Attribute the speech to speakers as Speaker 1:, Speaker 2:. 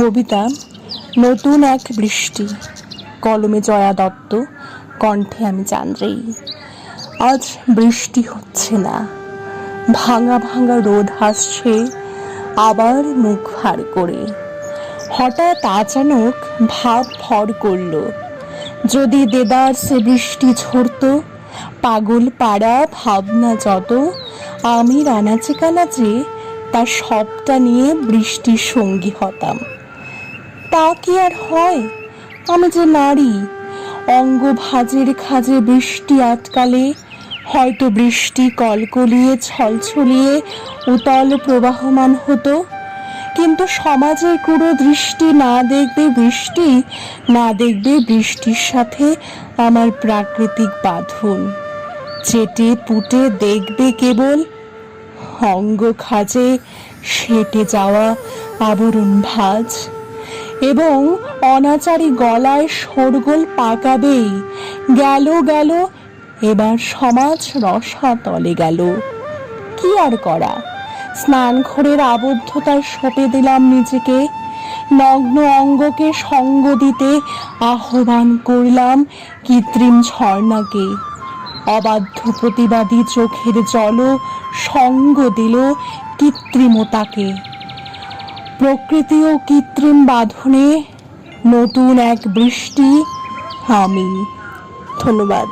Speaker 1: কবিতা নতুন এক বৃষ্টি, কলমে জয়া দত্ত, কণ্ঠে আমি চান্দ্রেই। আজ বৃষ্টি হচ্ছে না, ভাঙা ভাঙা রোদ হাসছে আবার মুখ ভার করে। হঠাৎ আচানক ভাব ভর করল, যদি দেদার সে বৃষ্টি ঝরত, পাগল পাড়া ভাবনা যত, আমি আনাচে কানাচে তার সবটা নিয়ে বৃষ্টির সঙ্গী হতাম। তা কি আর হয়? আমি যে নারী, অঙ্গ ভাজের খাজে বৃষ্টি আটকালে হয়তো বৃষ্টি কলকলিয়ে ছলছলিয়ে উতল প্রবাহমান হতো। কিন্তু সমাজের কুড়ো দৃষ্টি না দেখবে বৃষ্টি, না দেখবে বৃষ্টির সাথে আমার প্রাকৃতিক বাঁধন। চেটে পুটে দেখবে কেবল অঙ্গ খাজে সেটে যাওয়া আবরণ ভাঁজ, এবং অনাচারী গলায় শোরগোল পাকাবেই, গেল গেল এবার সমাজ রসাতলে গেল। কি আর করা, স্নান ঘোরের আবদ্ধতায় সঁপে দিলাম নিজেকে, নগ্ন অঙ্গকে সঙ্গ দিতে আহ্বান করলাম কৃত্রিম ঝর্ণাকে। অবাধ্য প্রতিবাদী চোখের জল সঙ্গ দিল কৃত্রিমতাকে। প্রকৃতি ও কৃত্রিম বাঁধনে নতুন এক বৃষ্টি আমি। ধন্যবাদ।